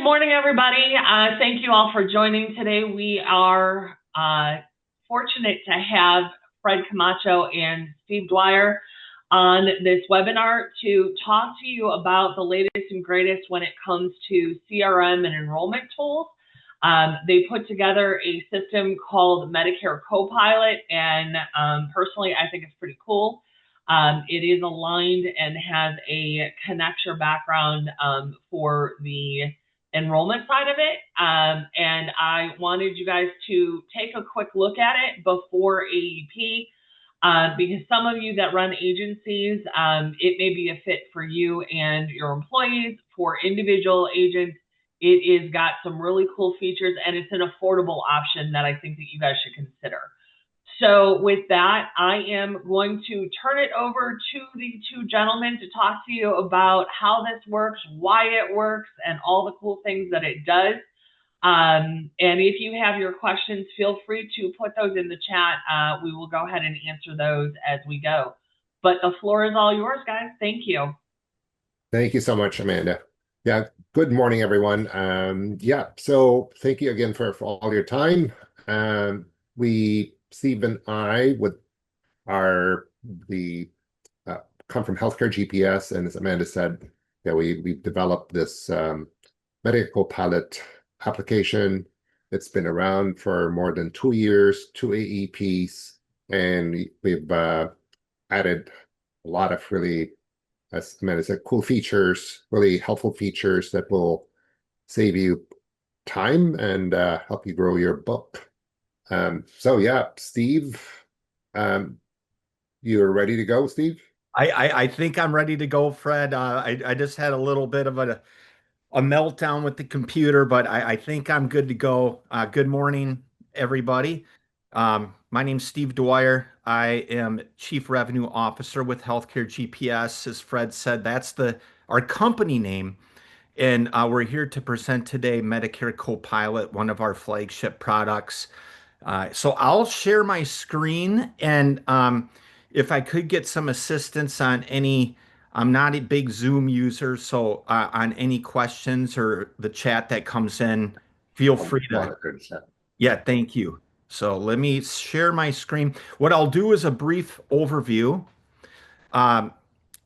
Good morning, everybody. Thank you all for joining today. We are fortunate to have Fred Camacho and Steve Dwyer on this webinar to talk to you about the latest and greatest when it comes to CRM and enrollment tools. They put together a system called MedicareCopilot, and personally, I think it's pretty cool. It is aligned and has a connector background for the enrollment side of it. And I wanted you guys to take a quick look at it before AEP, because some of you that run agencies, it may be a fit for you and your employees. For individual agents, it is got some really cool features, and it's an affordable option that I think that you guys should consider. So with that, I am going to turn it over to the two gentlemen to talk to you about how this works, why it works, and all the cool things that it does. And if you have your questions, feel free to put those in the chat. We will go ahead and answer those as we go. But the floor is all yours, guys. Thank you. Thank you so much, Amanda. Yeah, good morning, everyone. So thank you again for all your time. Steve and I come from HealthcareGPS, and as Amanda said, we've developed this MedicareCopilot application. It's been around for more than 2 years, 2 AEPs, and we've added a lot of really, as Amanda said, cool features, really helpful features that will save you time and help you grow your book. Steve, you're ready to go, Steve? I think I'm ready to go, Fred. I just had a little bit of a meltdown with the computer, but I think I'm good to go. Good morning, everybody. My name's Steve Dwyer. I am Chief Revenue Officer with HealthcareGPS. As Fred said, that's our company name. And we're here to present today MedicareCopilot, one of our flagship products. So I'll share my screen, and if I could get some assistance on any, I'm not a big Zoom user, so on any questions or the chat that comes in, feel free to. Yeah, thank you. So let me share my screen. What I'll do is a brief overview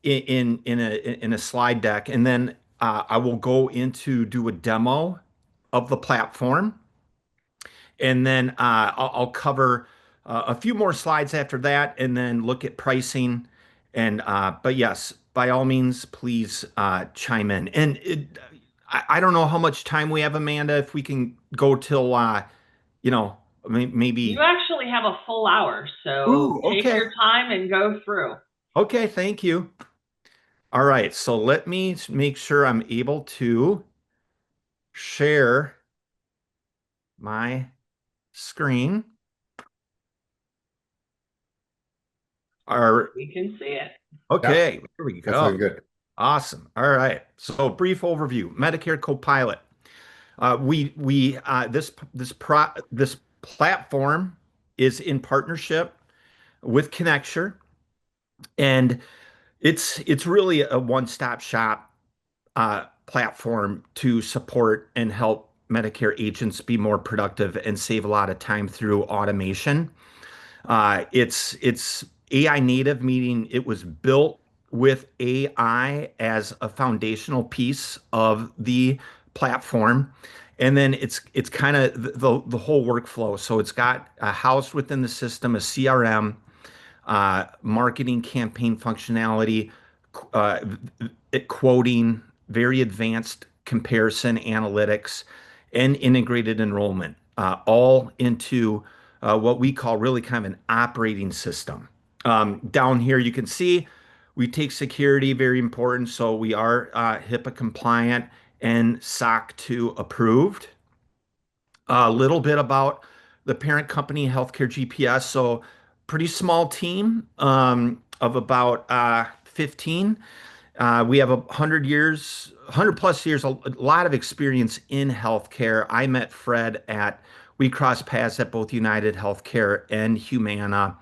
in a slide deck, and then I will go into do a demo of the platform. And then I'll cover a few more slides after that, and then look at pricing. And but yes, by all means, please chime in. And I don't know how much time we have, Amanda. If we can go till maybe. You actually have a full hour, so Ooh, okay. Take your time and go through. Okay, thank you. All right, so let me make sure I'm able to share my screen. We can see it. Okay, yeah. Here we go. That's very good. Awesome. All right. So brief overview. MedicareCopilot. This platform is in partnership with Connecture, and it's really a one-stop shop platform to support and help Medicare agents be more productive and save a lot of time through automation. It's AI native, meaning it was built with AI as a foundational piece of the platform. And then it's kind of the whole workflow. So it's got a housed within the system, a CRM, marketing campaign functionality, quoting, very advanced comparison analytics, and integrated enrollment, all into what we call really kind of an operating system. Down here, you can see we take security, very important. So we are HIPAA compliant and SOC 2 approved. A little bit about the parent company, HealthcareGPS. So pretty small team of about 15. We have 100 plus years, a lot of experience in healthcare. I met Fred we crossed paths at both United Healthcare and Humana.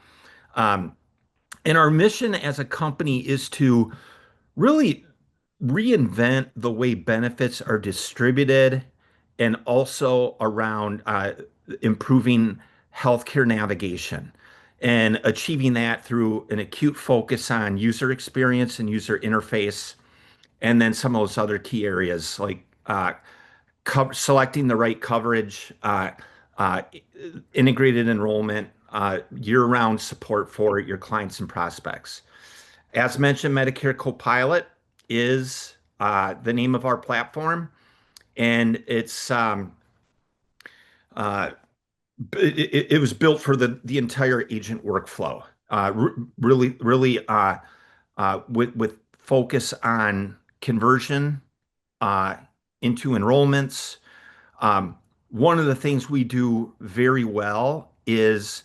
And our mission as a company is to really reinvent the way benefits are distributed and also around improving healthcare navigation and achieving that through an acute focus on user experience and user interface, and then some of those other key areas like selecting the right coverage, uh, integrated enrollment, year-round support for your clients and prospects. As mentioned, Medicare Copilot is the name of our platform, and uh, it was built for the entire agent workflow. Really, with focus on conversion uh, into enrollments. Um, One of the things we do very well is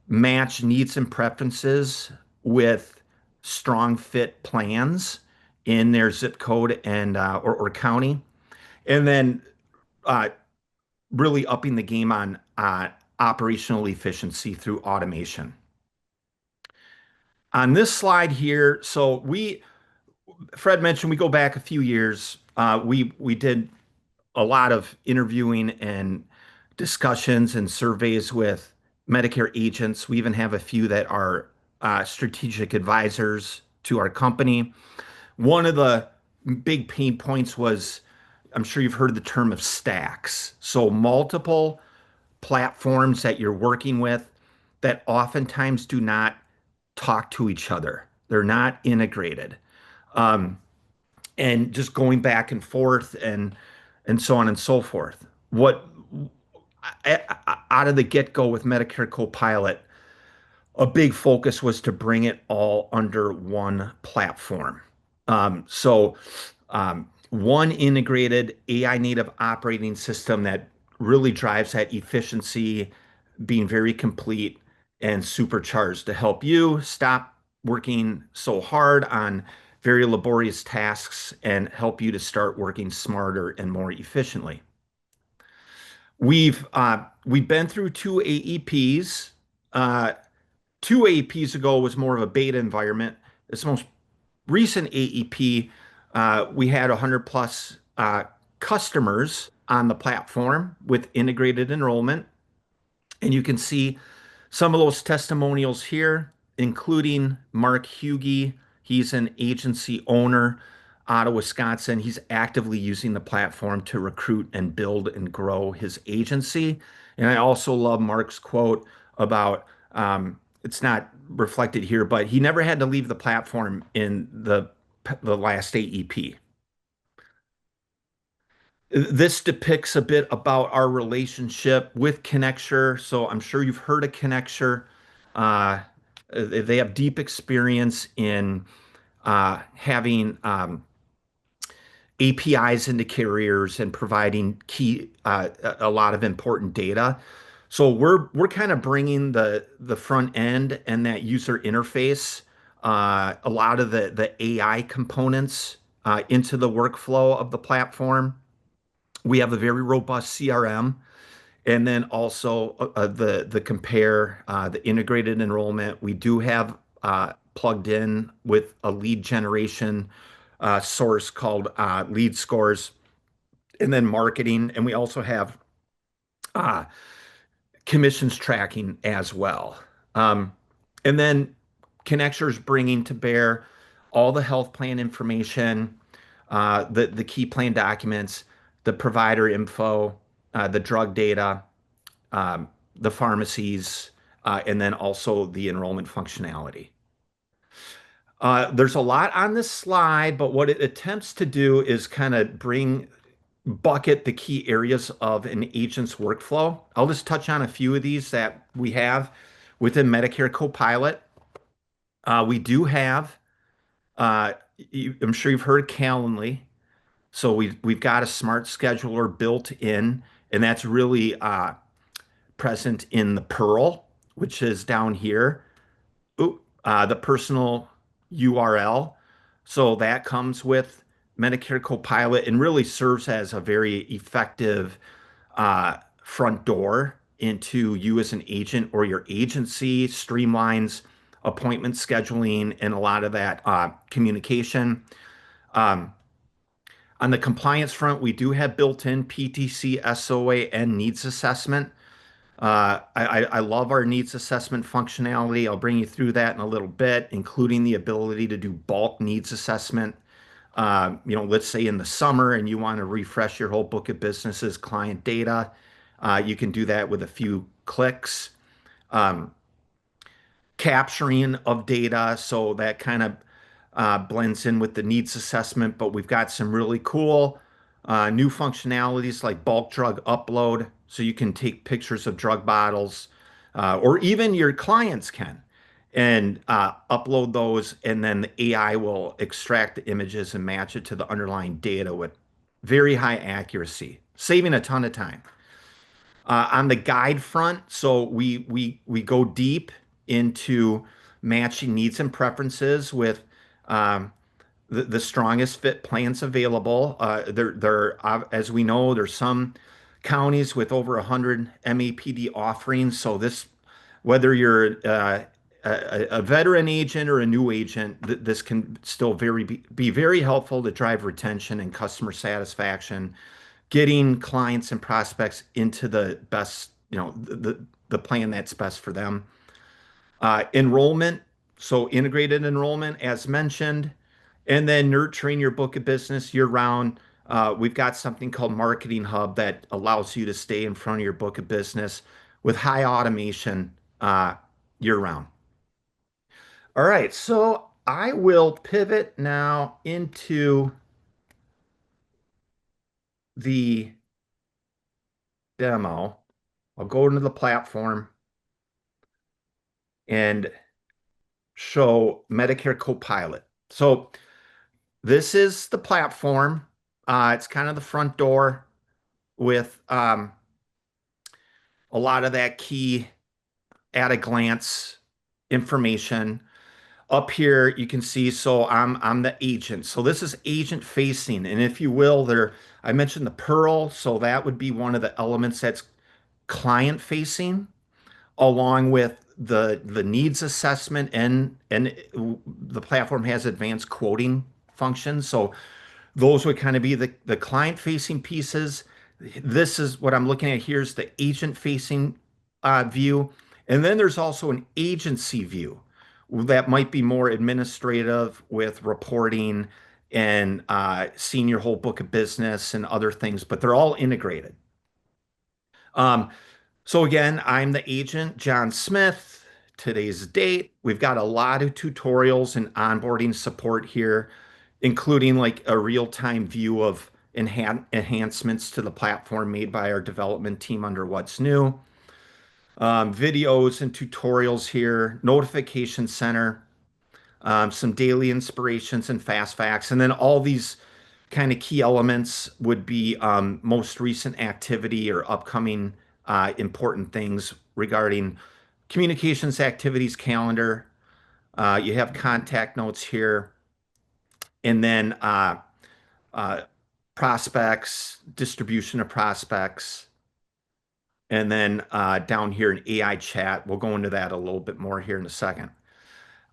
match needs and preferences with strong fit plans in their zip code and or county, and then uh, really upping the game on operational efficiency through automation. On this slide here, Fred mentioned we go back a few years. We did a lot of interviewing and discussions and surveys with Medicare agents. We even have a few that are strategic advisors to our company. One of the big pain points was, I'm sure you've heard the term of stacks. So multiple platforms that you're working with that oftentimes do not talk to each other. They're not integrated. Um, and just going back and forth and so on and so forth. What out of the get-go with Medicare Copilot, a big focus was to bring it all under one platform. One integrated AI native operating system that really drives that efficiency, being very complete and supercharged to help you stop working so hard on very laborious tasks and help you to start working smarter and more efficiently. We've been through two AEPs. Uh, Two AEPs ago was more of a beta environment. This most recent AEP, we had 100 plus customers on the platform with integrated enrollment. And you can see some of those testimonials here, including Mark Hughey. He's an agency owner out of Wisconsin. He's actively using the platform to recruit and build and grow his agency. And I also love Mark's quote about it's not reflected here, but he never had to leave the platform in the last AEP. This depicts a bit about our relationship with Connecture. So I'm sure you've heard of Connecture. Uh, they have deep experience in having APIs into carriers and providing a lot of important data. So we're kind of bringing the front end and that user interface, a lot of the AI components into the workflow of the platform. We have a very robust CRM, and then also the compare, the integrated enrollment. We do have plugged in with a lead generation source called Lead Scores, and then marketing. And we also have uh, commissions tracking as well. Um, and then Connecture's bringing to bear all the health plan information, the key plan documents, the provider info, the drug data, the pharmacies, and then also the enrollment functionality. There's a lot on this slide, but what it attempts to do is kind of bucket the key areas of an agent's workflow. I'll just touch on a few of these that we have within Medicare Copilot. We do have, I'm sure you've heard of Calendly. So we've got a smart scheduler built in, and that's really present in the Pearl, which is down here. The personal URL. So that comes with Medicare Copilot and really serves as a very effective front door into you as an agent or your agency, streamlines appointment scheduling and a lot of that communication. Um, on the compliance front, we do have built-in PTC, SOA, and needs assessment. I love our needs assessment functionality. I'll bring you through that in a little bit, including the ability to do bulk needs assessment. Let's say in the summer and you want to refresh your whole book of business's client data, you can do that with a few clicks. Um, Capturing of data, so that kind of blends in with the needs assessment, but we've got some really cool new functionalities like bulk drug upload, so you can take pictures of drug bottles, or even your clients can, and upload those, and then the AI will extract the images and match it to the underlying data with very high accuracy, saving a ton of time. On the guide front, so we go deep into matching needs and preferences with um, the strongest fit plans available. As we know, there's some counties with over 100 MAPD offerings. So this, whether you're a veteran agent or a new agent, this can still be very helpful to drive retention and customer satisfaction, getting clients and prospects into the best, the plan that's best for them. Enrollment, so integrated enrollment, as mentioned, and then nurturing your book of business year round. We've got something called Marketing Hub that allows you to stay in front of your book of business with high automation year round. All right, so I will pivot now into the demo. I'll go into the platform and show Medicare Copilot. So this is the platform. It's kind of the front door with a lot of that key at a glance information. Up here, you can see, so I'm the agent. So this is agent facing. And if you will, I mentioned the Pearl. So that would be one of the elements that's client facing, along with the needs assessment, and the platform has advanced quoting functions. So those would kind of be the client facing pieces. This is what I'm looking at here is the agent facing view. And then there's also an agency view that might be more administrative with reporting and seeing your whole book of business and other things, but they're all integrated. So again, I'm the agent, John Smith. Today's date. We've got a lot of tutorials and onboarding support here, including like a real-time view of enhancements to the platform made by our development team under What's New. Videos and tutorials here, notification center, some daily inspirations and fast facts, and then all these kind of key elements would be most recent activity or upcoming important things regarding communications activities calendar. You have contact notes here, and then prospects, distribution of prospects, and then down here in AI chat. We'll go into that a little bit more here in a second.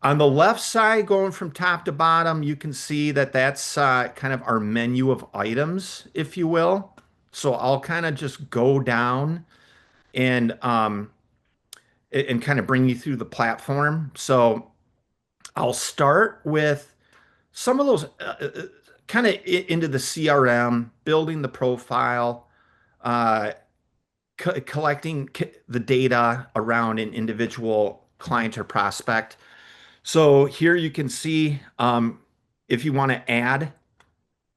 On the left side, going from top to bottom, you can see that that's kind of our menu of items, if you will. So I'll kind of just go down and kind of bring you through the platform. So I'll start with some of those kind of into the CRM, building the profile, collecting the data around an individual client or prospect. So here you can see if you want to add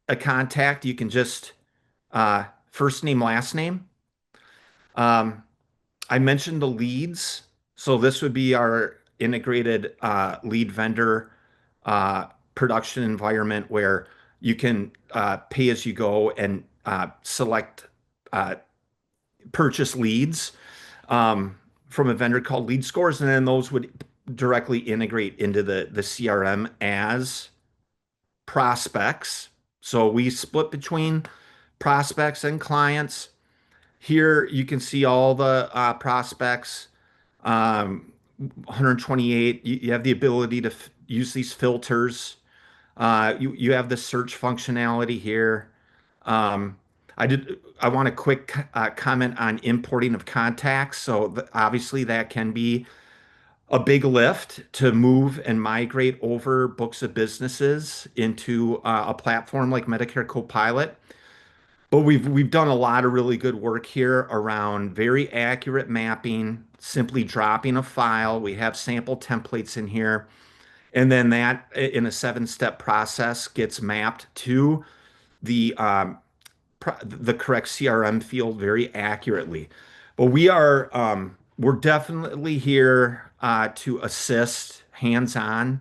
a contact, you can just first name, last name. I mentioned the leads. So this would be our integrated lead vendor production environment where you can pay as you go and select purchase leads from a vendor called Lead Scores, and then those would directly integrate into the CRM as prospects. So we split between prospects and clients. Here you can see all the prospects, 128. You have the ability to use these filters You have the search functionality here. Um, I want a quick comment on importing of contacts. So obviously that can be a big lift to move and migrate over books of businesses into a platform like Medicare Copilot. But we've done a lot of really good work here around very accurate mapping, simply dropping a file. We have sample templates in here, and then that in a seven-step process gets mapped to the the correct CRM field very accurately. But we're definitely here to assist hands-on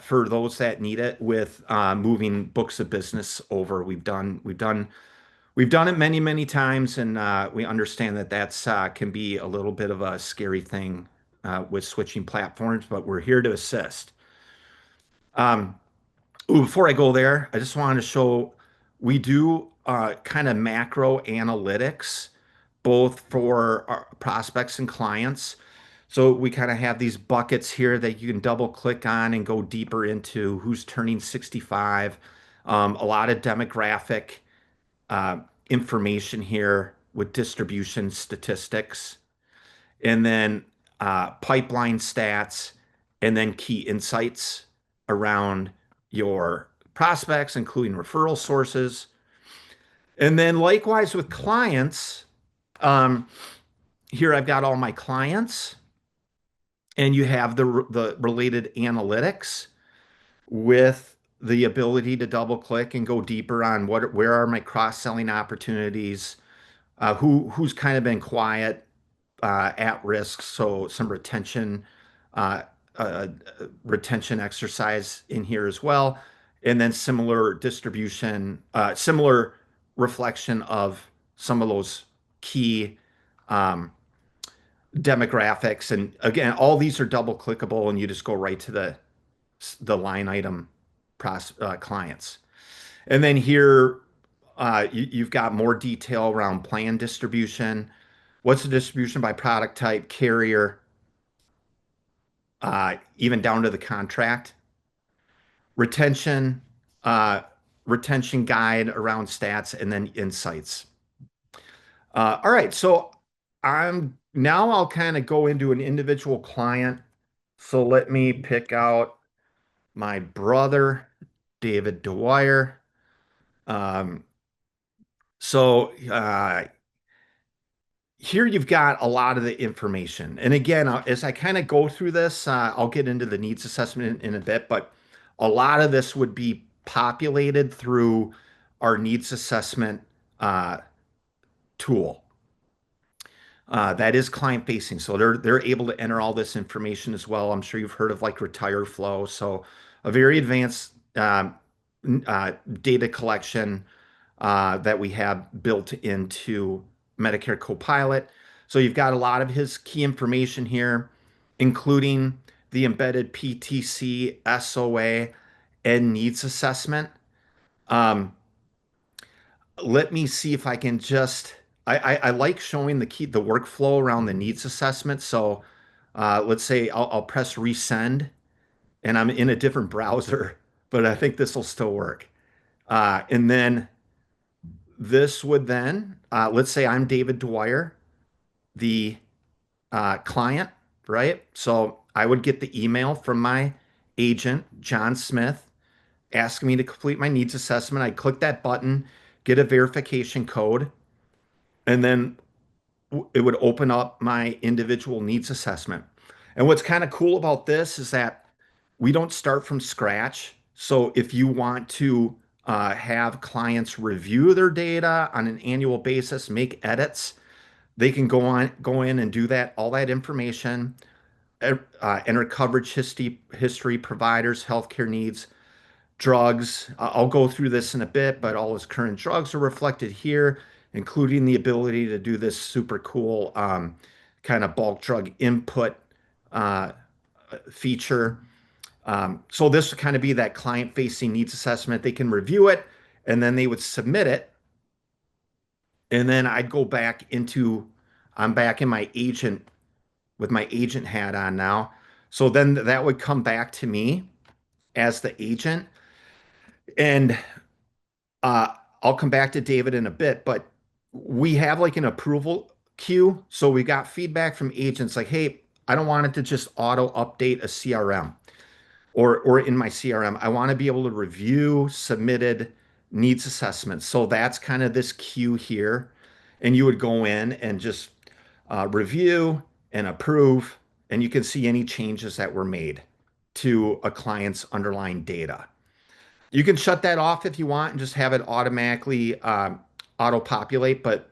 for those that need it with moving books of business over. We've done it many, many times, and we understand that that's can be a little bit of a scary thing with switching platforms, but we're here to assist. Um, Before I go there, I just wanted to show we do kind of macro analytics, both for our prospects and clients. So we kind of have these buckets here that you can double click on and go deeper into who's turning 65. A lot of demographic uh, information here with distribution statistics, and then pipeline stats, and then key insights around your prospects, including referral sources. And then likewise with clients, um, here I've got all my clients, and you have the related analytics with the ability to double click and go deeper on where are my cross-selling opportunities, who's kind of been quiet, at risk, so some uh, uh, retention exercise in here as well, and then similar distribution, similar reflection of some of those key um, demographics. And again, all these are double clickable, and you just go right to the line item clients. And then here, you've got more detail around plan distribution. What's the distribution by product type, carrier, even down to the contract? Retention, uh, retention guide around stats, and then insights. All right, so I'll kind of go into an individual client. So let me pick out my brother, David Dwyer. Um, so here you've got a lot of the information. And again, as I kind of go through this, I'll get into the needs assessment in a bit, but a lot of this would be populated through our needs assessment uh, tool. That is client facing. So they're able to enter all this information as well. I'm sure you've heard of like Retire Flow. So a very advanced data collection that we have built into Medicare Copilot. So you've got a lot of his key information here, including the embedded PTC, SOA, and needs assessment. Let me see if I can just, I like showing the workflow around the needs assessment. So let's say I'll press resend, and I'm in a different browser, but I think this will still work. And then this would then, let's say I'm David Dwyer, the client, right? So I would get the email from my agent, John Smith, asking me to complete my needs assessment. I click that button, get a verification code, and then it would open up my individual needs assessment. And what's kind of cool about this is that we don't start from scratch. So if you want to have clients review their data on an annual basis, make edits, they can go in and do that, all that information, enter coverage history, providers, healthcare needs, drugs. I'll go through this in a bit, but all his current drugs are reflected here, including the ability to do this super cool kind of bulk drug input uh, feature. So this would kind of be that client-facing needs assessment. They can review it, and then they would submit it. And then I'd go back into, I'm back in my agent with my agent hat on now. So then that would come back to me as the agent. And I'll come back to David in a bit, but we have like an approval queue. So we got feedback from agents like, hey, I don't want it to just auto update a CRM or in my CRM. I want to be able to review submitted needs assessments. So that's kind of this queue here. And you would go in and just review and approve, and you can see any changes that were made to a client's underlying data. You can shut that off if you want and just have it automatically auto-populate, but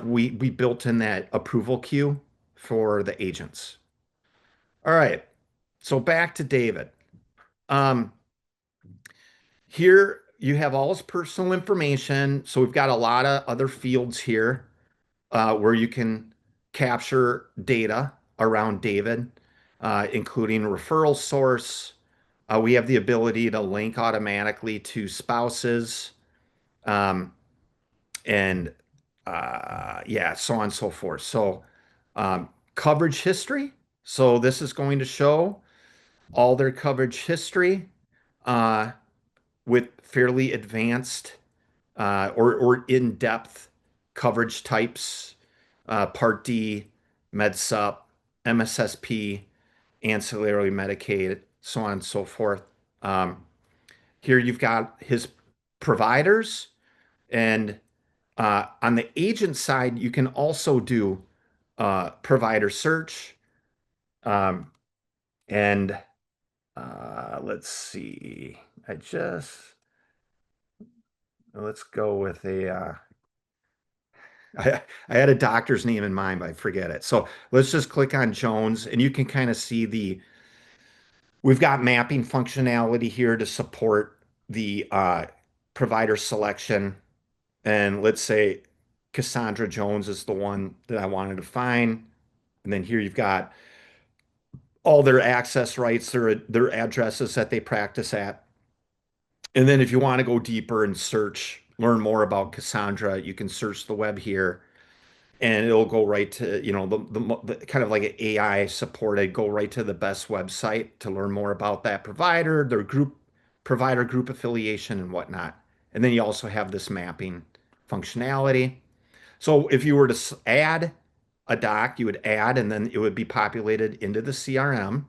we built in that approval queue for the agents. All right, so back to David. Um, Here you have all his personal information. So we've got a lot of other fields here where you can capture data around David, including referral source. We have the ability to link automatically to spouses, um, and yeah, so on and so forth. So coverage history. So this is going to show all their coverage history with fairly advanced or in-depth coverage types, Part D, MedSup, MSSP, ancillary Medicaid, so on and so forth. Here you've got his providers, and on the agent side, you can also do provider search. Um, and let's see, let's go with I had a doctor's name in mind, but I forget it. So let's just click on Jones, and you can kind of see we've got mapping functionality here to support the provider selection. And let's say Cassandra Jones is the one that I wanted to find. And then here you've got all their access rights, their addresses that they practice at. And then if you want to go deeper and search, learn more about Cassandra, you can search the web here and it'll go right to, the kind of like an AI supported, go right to the best website to learn more about that provider, their provider group affiliation and whatnot. And then you also have this mapping functionality. So if you were to add a doc, you would add, and then it would be populated into the CRM.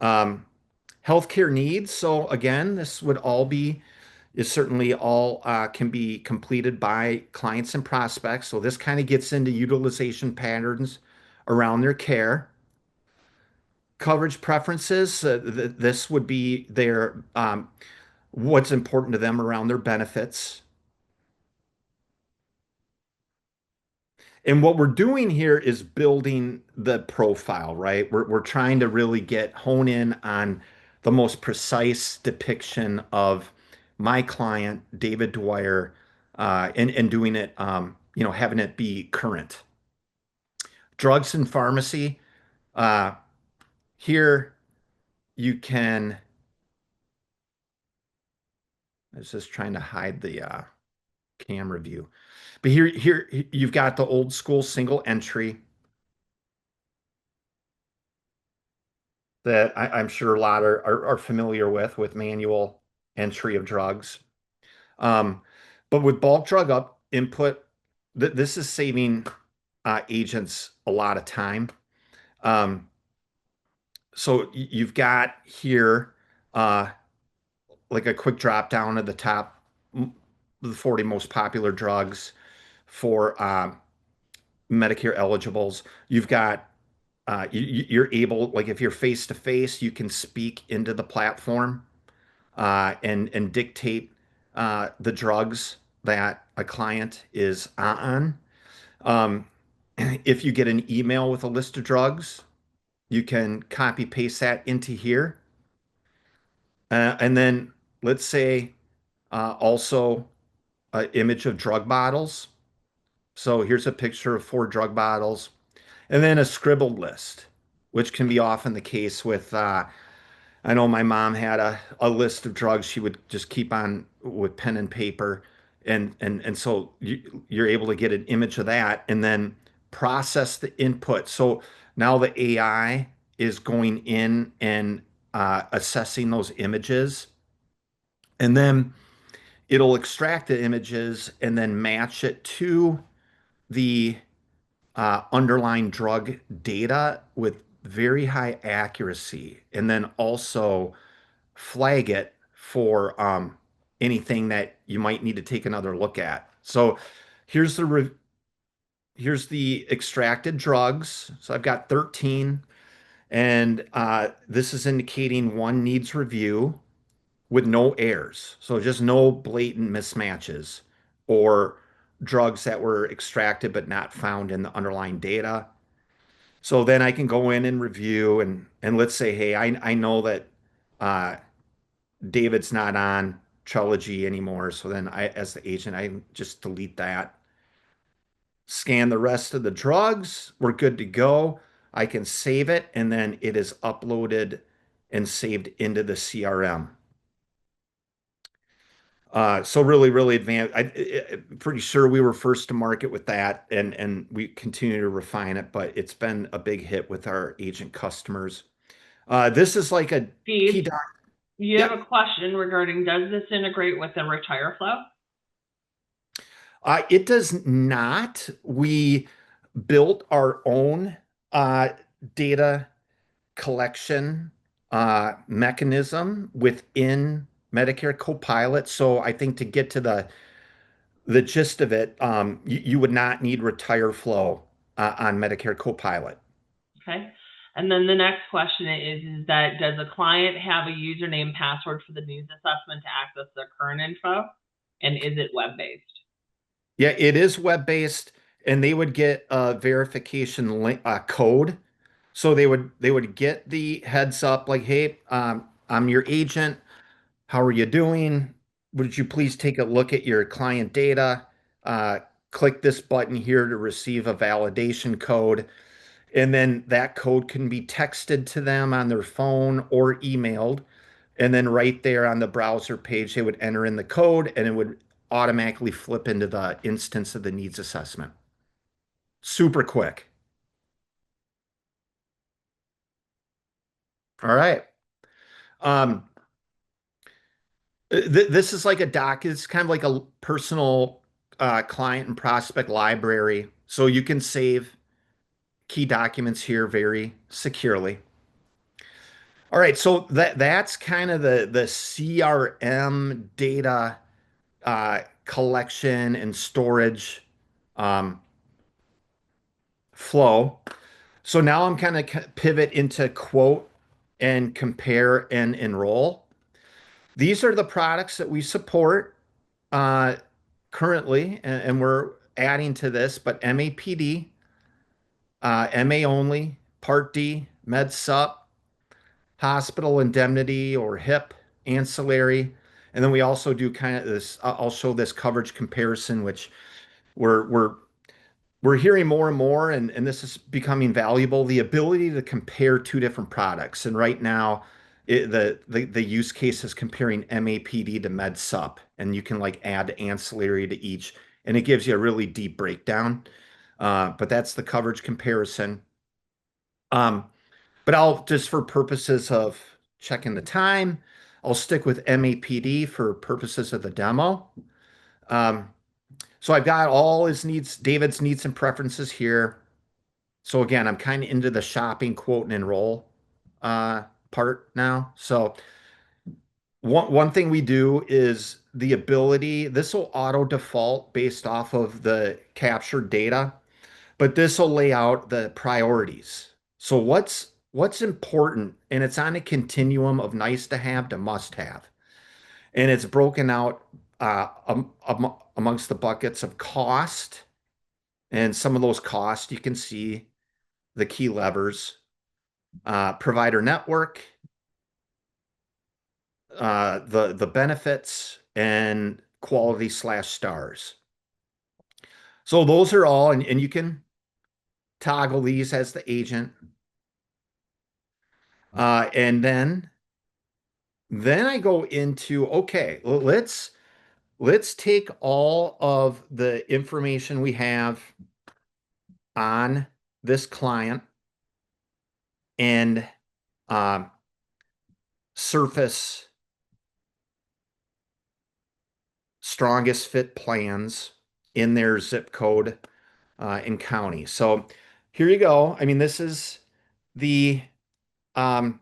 Healthcare needs. So again, this would all be is certainly all can be completed by clients and prospects. So this kind of gets into utilization patterns around their care. Coverage preferences. This would be their what's important to them around their benefits. And what we're doing here is building the profile, right? We're trying to really hone in on the most precise depiction of my client, David Dwyer, and doing it, having it be current. Drugs and pharmacy. Here you can, I was just trying to hide the camera view. But here you've got the old school single entry that I'm sure a lot are familiar with manual entry of drugs. But with bulk drug up input, this is saving agents a lot of time. So you've got here like a quick drop down at the top, the 40 most popular drugs for Medicare eligibles. You've got you're able, like if you're face to face, you can speak into the platform and dictate the drugs that a client is on. If you get an email with a list of drugs, you can copy paste that into here. And then let's say also an image of drug bottles. So here's a picture of 4 drug bottles, and then a scribbled list, which can be often the case with I know my mom had a list of drugs she would just keep on with pen and paper. And so you're able to get an image of that and then process the input. So now the AI is going in and assessing those images And then it'll extract the images and then match it to the underlying drug data with very high accuracy, and then also flag it for anything that you might need to take another look at. So here's here's the extracted drugs. So I've got 13, and this is indicating one needs review with no errors. So just no blatant mismatches or drugs that were extracted but not found in the underlying data. So then I can go in and review and let's say, hey, I know that uh, David's not on Trelegy anymore. So then I, as the agent, I just delete that. Scan the rest of the drugs. We're good to go. I can save it, and then it is uploaded and saved into the CRM. So really, really advanced. I'm pretty sure we were first to market with that, and we continue to refine it, but it's been a big hit with our agent customers. This is like a key Steve, doc. you have Yep. a question regarding, does this integrate with the retire flow? It does not. We built our own uh, data collection mechanism within Medicare Copilot. So I think to get to the gist of it, you would not need retire flow on Medicare Copilot. Okay. And then the next question is that does a client have a username password for the needs assessment to access their current info? And is it web-based? Yeah, it is web-based, and they would get a verification link code. So they would get the heads up like, hey, I'm your agent. How are you doing? Would you please take a look at your client data? Uh, Click this button here to receive a validation code. And then that code can be texted to them on their phone or emailed. And then right there on the browser page, they would enter in the code and it would automatically flip into the instance of the needs assessment. Super quick. All right. Um, this is like a doc. It's kind of like a personal client and prospect library. So you can save key documents here very securely. All right, so that's kind of the CRM data collection and storage um, flow. So now I'm kind of pivot into quote and compare and enroll. These are the products that we support uh, currently, and we're adding to this, but MAPD, MA only, Part D, Med Sup, hospital indemnity or HIP, ancillary. And then we also do kind of this, I'll show this coverage comparison, which we're we're we're hearing more and more, and this is becoming valuable, the ability to compare two different products. And right now, the use case is comparing MAPD to Med Sup, and you can like add ancillary to each, and it gives you a really deep breakdown. But that's the coverage comparison. But I'll just for purposes of checking the time, I'll stick with MAPD for purposes of the demo. Um, so I've got all his needs, David's needs and preferences here. So again, I'm kind of into the shopping quote and enroll part now. So one thing we do is the ability, this will auto default based off of the captured data, but this will lay out the priorities. So what's important, and it's on a continuum of nice to have to must have, and it's broken out amongst the buckets of cost, and some of those costs you can see the key levers, provider network, the benefits, and quality slash stars. So those are all, and you can toggle these as the agent. And then I go into, okay, let's take all of the information we have on this client and surface strongest fit plans in their zip code and county. So here you go. I mean, this is the um,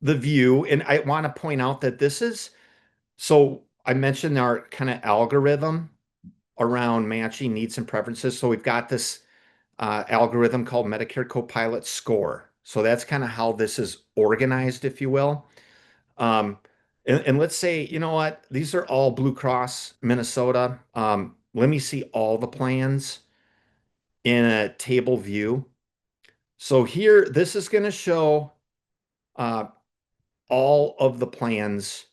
the view, and I want to point out that this is, so I mentioned our kind of algorithm around matching needs and preferences. So we've got this algorithm called Medicare Copilot Score. So that's kind of how this is organized, if you will. Um, and let's say, you know what, these are all Blue Cross Minnesota. Let me see all the plans in a table view. So here, this is going to show uh, all of the plans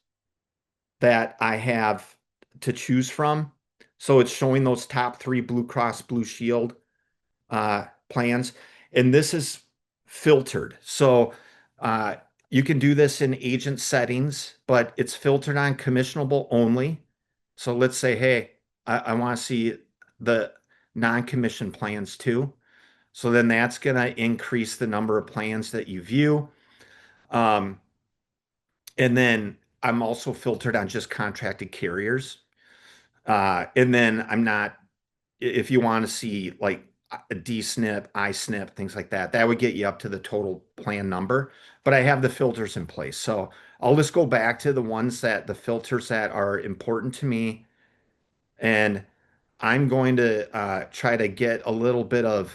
that I have to choose from. So it's showing those top 3 Blue Cross Blue Shield plans. And this is filtered. So you can do this in agent settings, but it's filtered on commissionable only. So let's say, hey, I want to see the non-commission plans too. So then that's going to increase the number of plans that you view. And then I'm also filtered on just contracted carriers. And then I'm not, if you want to see like a DSNP, iSNP, things like that, that would get you up to the total plan number. But I have the filters in place. So I'll just go back to the ones that the filters that are important to me. And I'm going to try to get a little bit of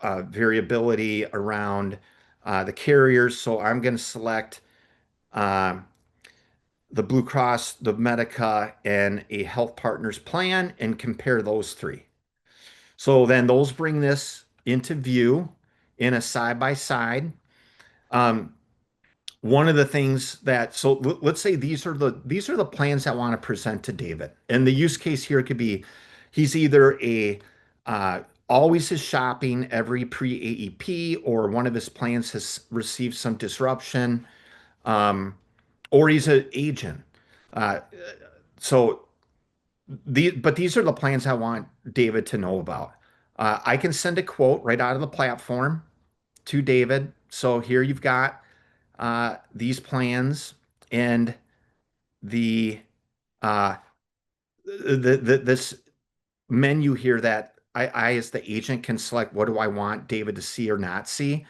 variability around the carriers. So I'm going to select the Blue Cross, the Medica, and a Health Partners plan and compare those 3. So then those bring this into view in a side-by-side. One of the things that, so let's say these are the plans I want to present to David. And the use case here could be he's either always is shopping every pre-AEP, or one of his plans has received some disruption, or he's an agent. Uh, so but these are the plans I want David to know about. I can send a quote right out of the platform to David. So here you've got these plans and the this menu here that I as the agent can select what do I want David to see or not see.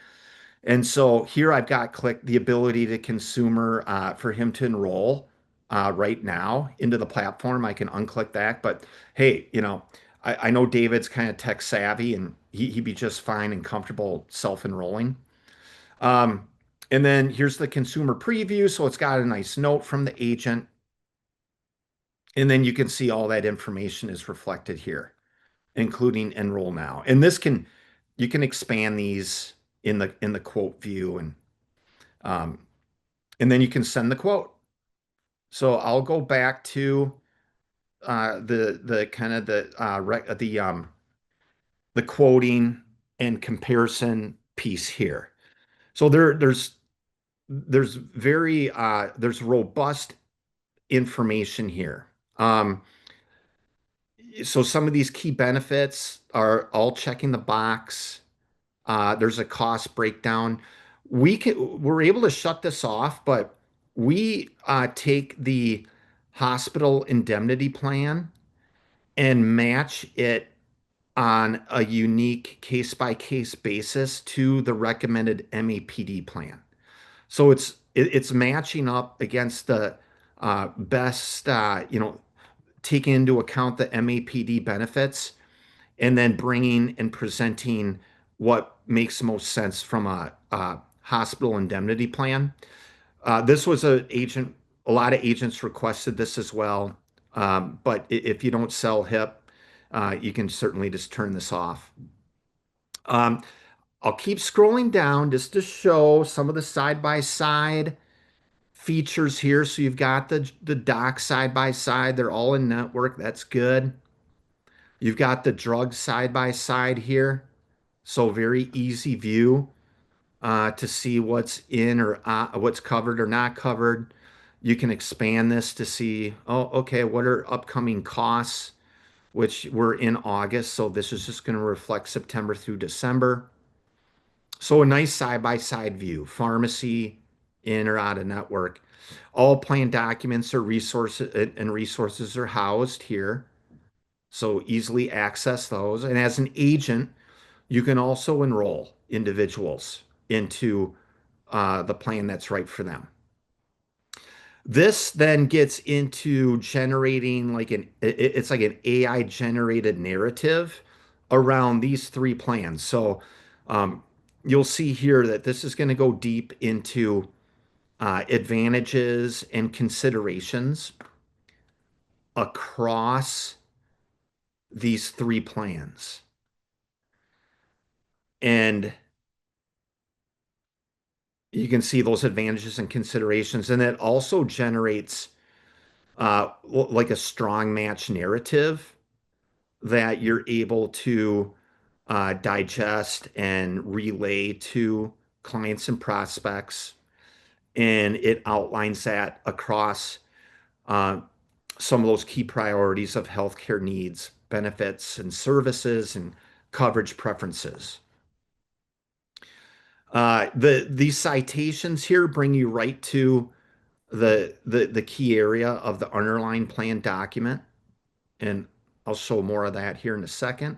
And so here I've got click the ability to consumer for him to enroll right now into the platform. I can unclick that, but hey, you know, I know David's kind of tech savvy and he'd be just fine and comfortable self-enrolling. Um, and then here's the consumer preview. So it's got a nice note from the agent. And then you can see all that information is reflected here, including enroll now. And you can expand these in the quote view, um, and then you can send the quote. So I'll go back to the kind of the quoting and comparison piece here. So there's robust information here. So some of these key benefits are all checking the box. There's a cost breakdown. We're able to shut this off, but we take the hospital indemnity plan and match it on a unique case-by-case basis to the recommended MAPD plan. So it's matching up against the best, taking into account the MAPD benefits and then bringing and presenting what makes most sense from a hospital indemnity plan. This was a lot of agents requested this as well. But if you don't sell HIP, you can certainly just turn this off. I'll keep scrolling down just to show some of the side-by-side features here. So you've got the doc side-by-side. They're all in network. That's good. You've got the drug side-by-side here. So very easy view to see what's in or what's covered or not covered. You can expand this to see, oh, okay, what are upcoming costs, which we're in August. So this is just going to reflect September through December. So a nice side-by-side view, pharmacy, in or out of network. All plan documents or resources are housed here, so easily access those. And as an agent, you can also enroll individuals into the plan that's right for them. This then gets into generating it's like an AI generated narrative around these three plans. So you'll see here that this is going to go deep into advantages and considerations across these three plans. And you can see those advantages and considerations. And it also generates like a strong match narrative that you're able to digest and relay to clients and prospects. And it outlines that across uh, some of those key priorities of healthcare needs, benefits, and services, and coverage preferences. These citations here bring you right to the key area of the underlying plan document, and I'll show more of that here in a second.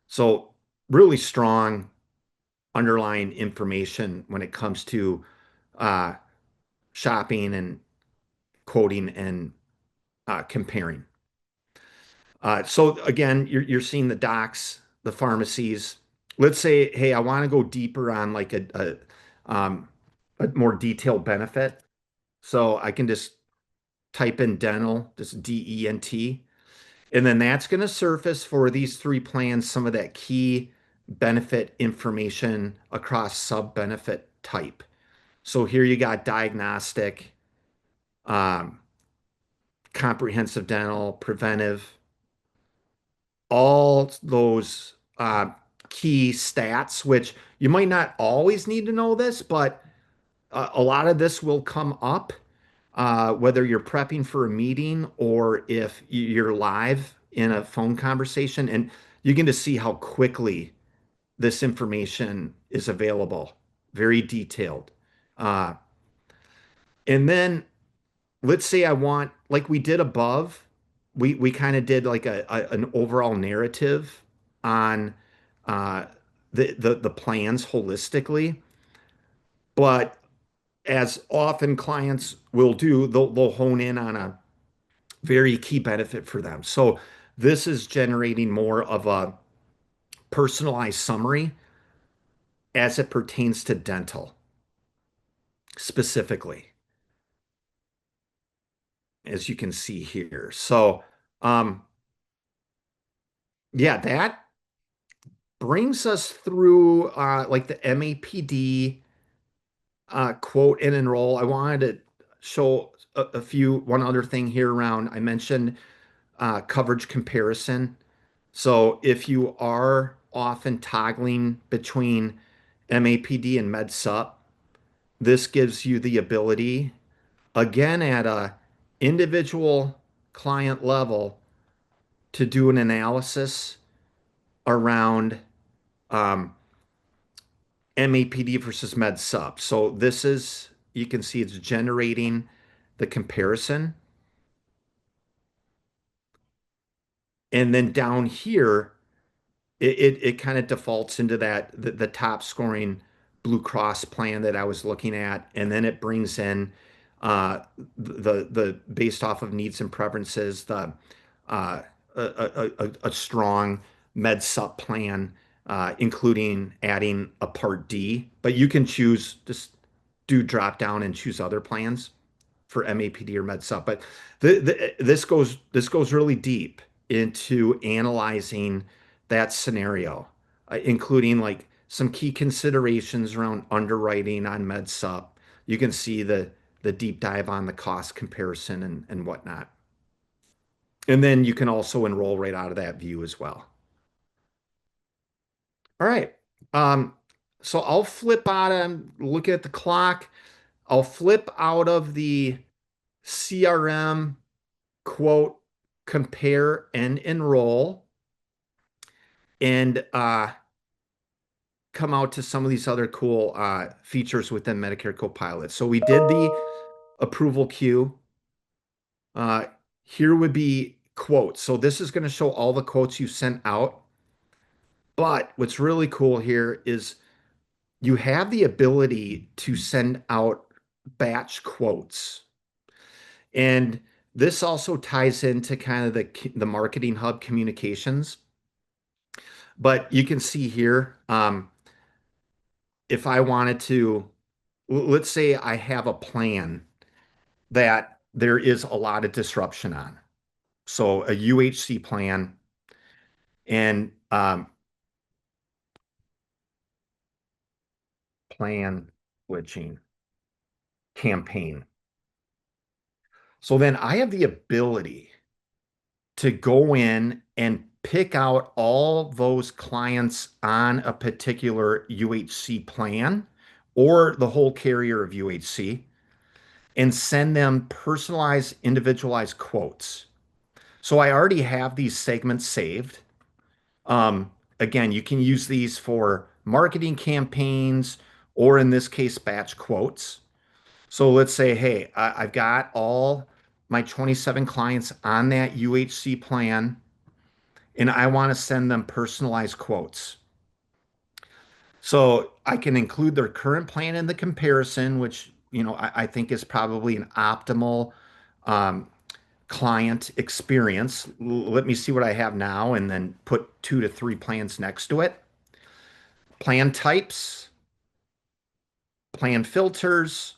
So really strong underlying information when it comes to uh, shopping and quoting and comparing. So again, you're seeing the docs, the pharmacies. Let's say, hey, I want to go deeper on like a more detailed benefit. So I can just type in dental, just DENT, and then that's going to surface for these three plans some of that key benefit information across sub-benefit type. So here you got diagnostic, um, comprehensive dental, preventive, all those key stats, which you might not always need to know this, but a lot of this will come up whether you're prepping for a meeting or if you're live in a phone conversation. And you get to see how quickly this information is available, very detailed. Uh, and then let's say I want, like we did above, we kind of did like an overall narrative on uh, the plans holistically. But as often clients will do, they'll hone in on a very key benefit for them. So this is generating more of a personalized summary as it pertains to dental specifically, as you can see here. So um, yeah, that brings us through like the MAPD quote and enroll. I wanted to show one other thing here around, I mentioned coverage comparison. So if you are often toggling between MAPD and MedSup, this gives you the ability, again, at a individual client level, to do an analysis around um, MAPD versus MedSup. So this is, you can see it's generating the comparison. And then down here, it kind of defaults into that the top scoring Blue Cross plan that I was looking at, and then it brings in the based off of needs and preferences, the a strong med sup plan, including adding a Part D. But you can choose, just do drop down and choose other plans for MAPD or med sup. But this goes really deep into analyzing that scenario, including like some key considerations around underwriting on MedSup. You can see the deep dive on the cost comparison and whatnot. And then you can also enroll right out of that view as well. All right. Um, so I'll flip out, I'm looking at the clock. I'll flip out of the CRM quote, compare and enroll. And come out to some of these other cool features within Medicare Copilot. So we did the approval queue. Here would be quotes. So this is going to show all the quotes you sent out. But what's really cool here is you have the ability to send out batch quotes. And this also ties into kind of the Marketing Hub communications. But you can see here, if I wanted to, let's say I have a plan that there is a lot of disruption on. So a UHC plan and plan glitching campaign. So then I have the ability to go in and pick out all those clients on a particular UHC plan or the whole carrier of UHC and send them personalized, individualized quotes. So I already have these segments saved. Again, you can use these for marketing campaigns or in this case, batch quotes. So let's say, hey, I've got all my 27 clients on that UHC plan, and I want to send them personalized quotes. So I can include their current plan in the comparison, which, I think is probably an optimal client experience. Let me see what I have now and then put 2 to 3 plans next to it. Plan types, plan filters,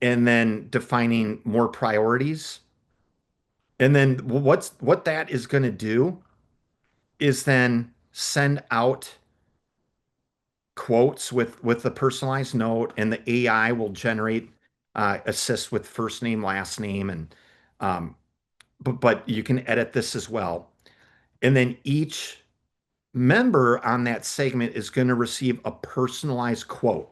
and then defining more priorities. And then what that is going to do is then send out quotes with the personalized note, and the AI will generate assist with first name, last name, and but you can edit this as well. And then each member on that segment is going to receive a personalized quote.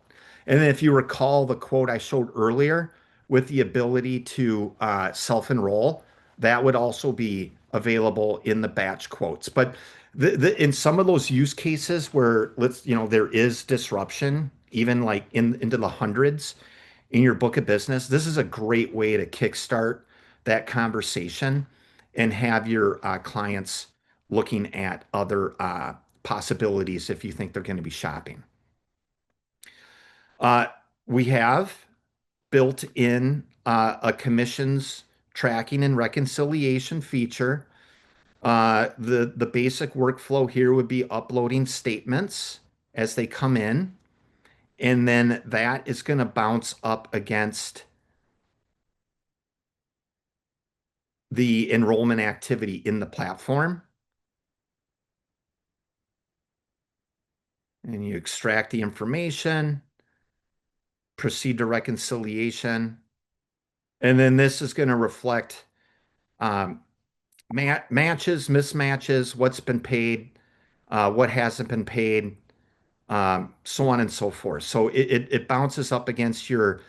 And then if you recall the quote I showed earlier with the ability to self-enroll, that would also be available in the batch quotes. But in some of those use cases where there is disruption, even like into the hundreds in your book of business, this is a great way to kickstart that conversation and have your clients looking at other possibilities if you think they're going to be shopping. We have built in a commissions tracking and reconciliation feature. The basic workflow here would be uploading statements as they come in, and then that is going to bounce up against the enrollment activity in the platform. And you extract the information, proceed to reconciliation, and then this is going to reflect matches, mismatches, what's been paid, what hasn't been paid, so on and so forth. So it bounces up against your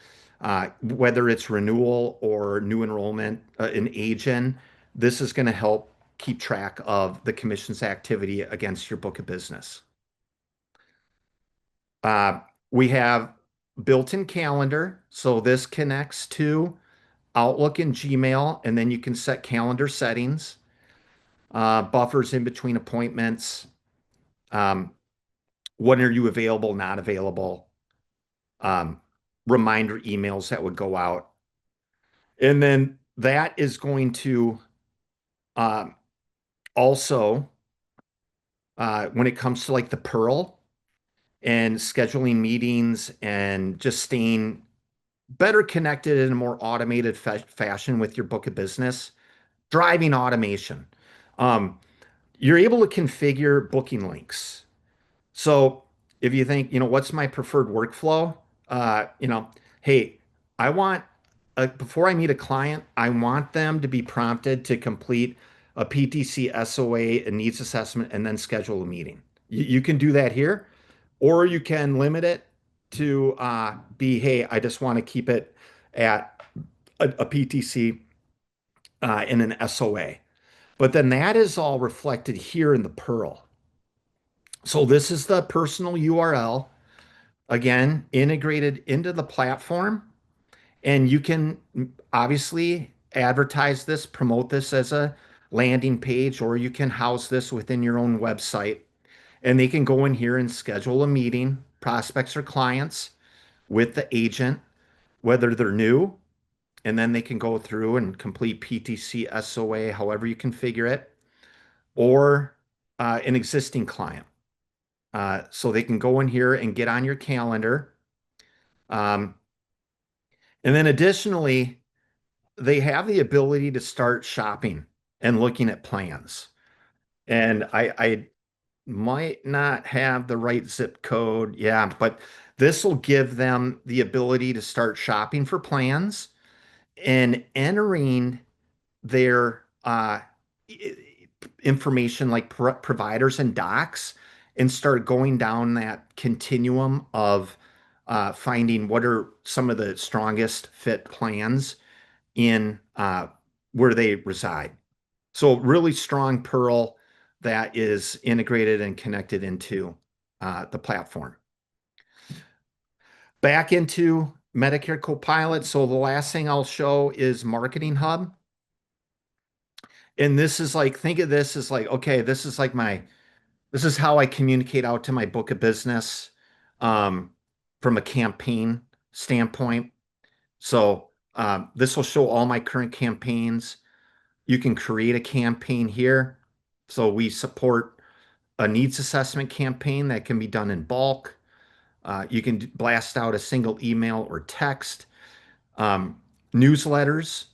whether it's renewal or new enrollment in agent. This is going to help keep track of the commissions activity against your book of business. We have built-in calendar. So this connects to Outlook and Gmail, and then you can set calendar settings, buffers in between appointments, when are you available, not available, reminder emails that would go out. And then that is going to also, when it comes to like the Pearl and scheduling meetings and just staying better connected in a more automated fashion with your book of business, driving automation. You're able to configure booking links. So if you think, what's my preferred workflow? Hey, I want, before I meet a client, I want them to be prompted to complete a PTC SOA, a needs assessment, and then schedule a meeting. You can do that here, or you can limit it to be, hey, I just want to keep it at a PTC and an SOA. But then that is all reflected here in the Pearl. So this is the personal URL, again, integrated into the platform. And you can obviously advertise this, promote this as a landing page, or you can house this within your own website. And they can go in here and schedule a meeting, prospects or clients, with the agent, whether they're new, and then they can go through and complete PTC SOA, however you configure it, or an existing client. So they can go in here and get on your calendar. Um, and then additionally, they have the ability to start shopping and looking at plans. And I might not have the right zip code. Yeah, but this will give them the ability to start shopping for plans and entering their information like providers and docs and start going down that continuum of finding what are some of the strongest fit plans in where they reside. So really strong Pearl that is integrated and connected into the platform. Back into Medicare Copilot. So the last thing I'll show is Marketing Hub. And this is like, think of this as like, okay, this is like this is how I communicate out to my book of business from a campaign standpoint. So this will show all my current campaigns. You can create a campaign here. So we support a needs assessment campaign that can be done in bulk. You can blast out a single email or text. Newsletters.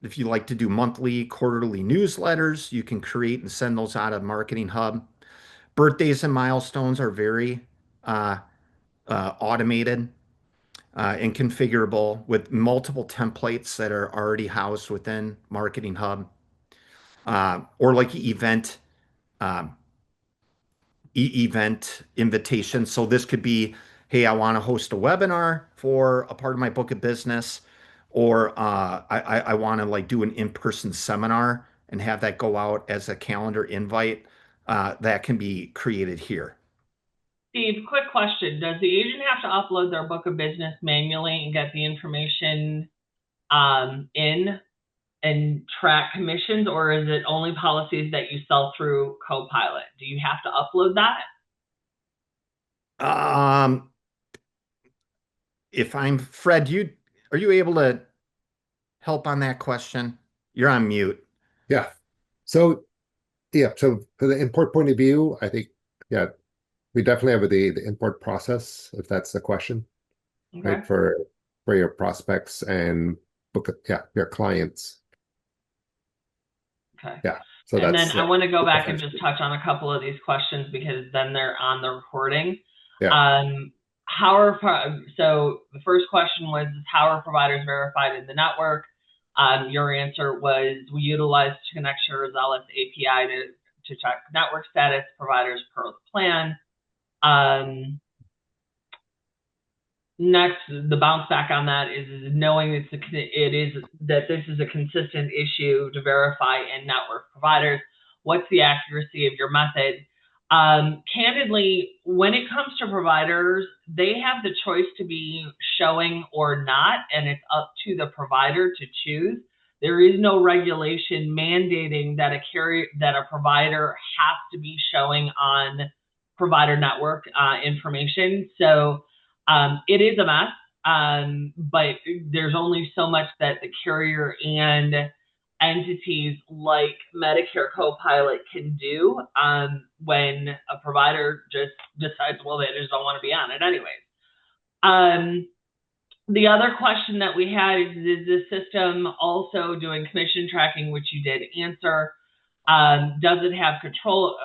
If you like to do monthly, quarterly newsletters, you can create and send those out of Marketing Hub. Birthdays and milestones are very automated and configurable with multiple templates that are already housed within Marketing Hub. Or like um, event invitation. So this could be, hey, I want to host a webinar for a part of my book of business, or I want to like do an in-person seminar and have that go out as a calendar invite. That can be created here. Steve, quick question. Does the agent have to upload their book of business manually and get the information in and track commissions, or is it only policies that you sell through Copilot? Do you have to upload that? If I'm Fred, are you able to help on that question? You're on mute. Yeah. So so for the import point of view, I think, yeah, we definitely have the import process, if that's the question, Okay. right? For your prospects and your clients. Okay. Yeah. So and that's, then I want to go back and essentially. just touch on a couple of these questions because then they're on the recording. Yeah. So the first question was, how are providers verified in the network? Your answer was, we utilize ConnectureDRX API to check network status, providers per plan. Next, the bounce back on that is knowing that this is a consistent issue to verify in network providers. What's the accuracy of your method? Candidly, when it comes to providers, they have the choice to be showing or not, and it's up to the provider to choose. There is no regulation mandating that a provider has to be showing on provider network information. So it is a mess, but there's only so much that the carrier and entities like Medicare Copilot can do when a provider just decides, well, they just don't want to be on it anyways. The other question that we had is the system also doing commission tracking, which you did answer? Does it have control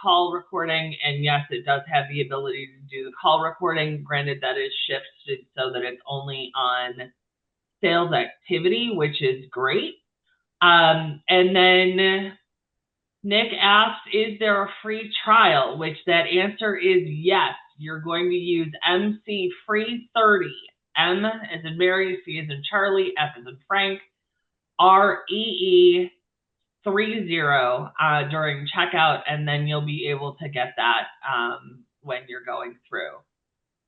call recording? And yes, it does have the ability to do the call recording. Granted, that is shifted so that it's only on sales activity, which is great. And then Nick asked, is there a free trial? Which that answer is yes. You're going to use MC Free 30. M as in Mary, C as in Charlie, F as in Frank, REE during checkout, and then you'll be able to get that when you're going through.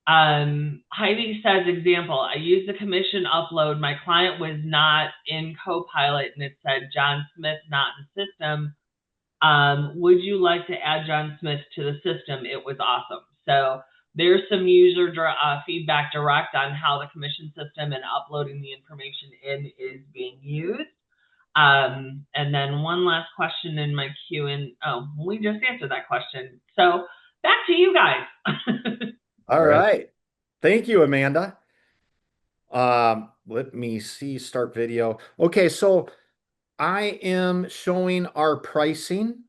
Heidi says, example, I used the commission upload. My client was not in Copilot, and it said John Smith not in system. Would you like to add John Smith to the system? It was awesome. So there's some user feedback direct on how the commission system and uploading the information in is being used. And then one last question in my queue, and we just answered that question. So back to you guys. All right. Thank you, Amanda. Let me see, start video. Okay, so I am showing our pricing,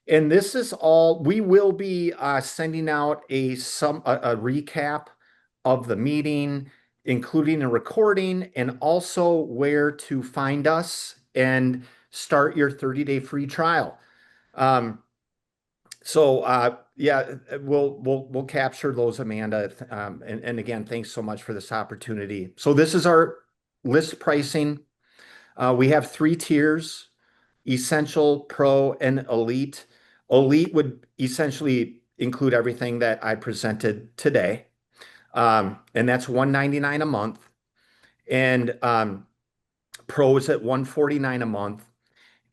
and this is all, we will be sending out a recap of the meeting, including a recording, and also where to find us and start your 30-day free trial. Yeah, we'll capture those, Amanda. And again, thanks so much for this opportunity. So this is our list pricing. We have 3 tiers: Essential, Pro, and Elite. Elite would essentially include everything that I presented today. And that's $199 a month. And Pro is at $149 a month.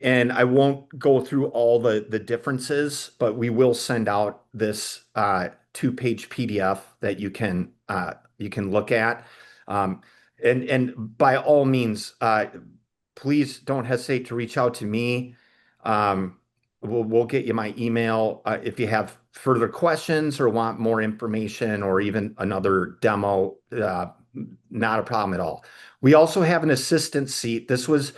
And I won't go through all the differences, but we will send out this 2-page PDF that you can look at. And by all means, please don't hesitate to reach out to me. We'll get you my email if you have further questions or want more information or even another demo. Not a problem at all. We also have an assistant seat. This was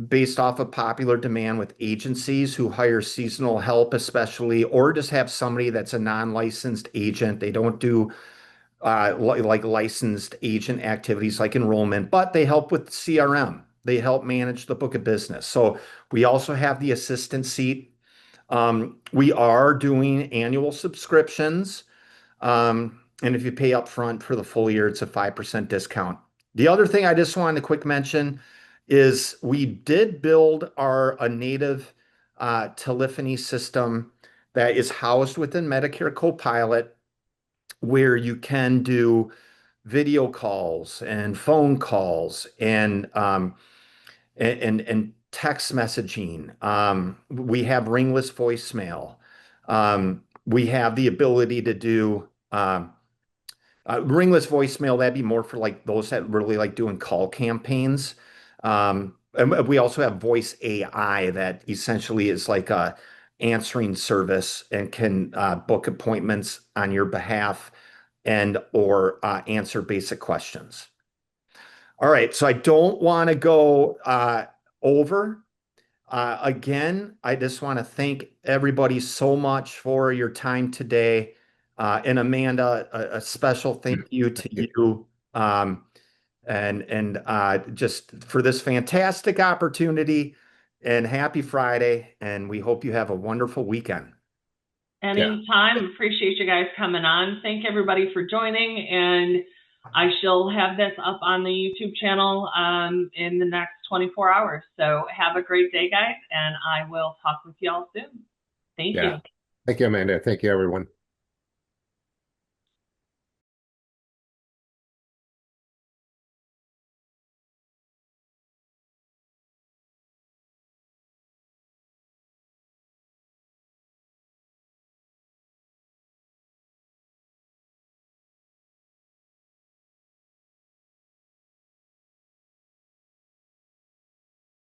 based off of popular demand with agencies who hire seasonal help, especially, or just have somebody that's a non-licensed agent. They don't do like licensed agent activities like enrollment, but they help with CRM. They help manage the book of business. So we also have the assistant seat. We are doing annual subscriptions. And if you pay up front for the full year, it's a 5% discount. The other thing I just wanted to quick mention is we did build a native telephony system that is housed within Medicare Copilot, where you can do video calls and phone calls and text messaging. We have ringless voicemail. We have the ability to do ringless voicemail. That'd be more for like those that really like doing call campaigns. And we also have voice AI that essentially is like a answering service and can book appointments on your behalf and or answer basic questions. All right, so I don't want to go over. Again, I just want to thank everybody so much for your time today. And Amanda, a special thank you to you. And just for this fantastic opportunity, and happy Friday, and we hope you have a wonderful weekend. Anytime. Appreciate you guys coming on. Thank everybody for joining, and I shall have this up on the YouTube channel in the next 24 hours. So have a great day, guys, and I will talk with you all soon. Thank you. Thank you, Amanda. Thank you, everyone.